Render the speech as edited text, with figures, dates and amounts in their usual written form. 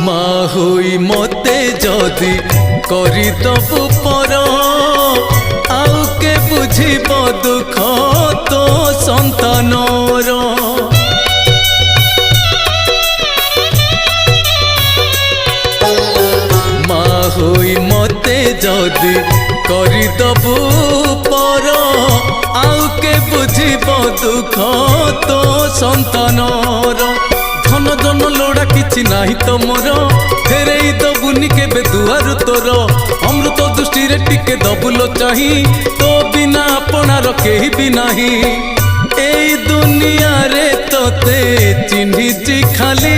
माँ होई मते जदि करदबु पर आउ के बुझिब दुख तो संतानर। माँ होई मते जदि करदबु पर आउ के बुझिब दुख तो संतानर। धन जन लोड़ा किछि नाही तो मोर फेरई दबुनि केबे दुआर तोर। अमृत दृष्टि रे टिके दबुलो चाही तो बिना अपनार केही भी नाही। एई दुनिया रे तोते चिन्हिछि खाली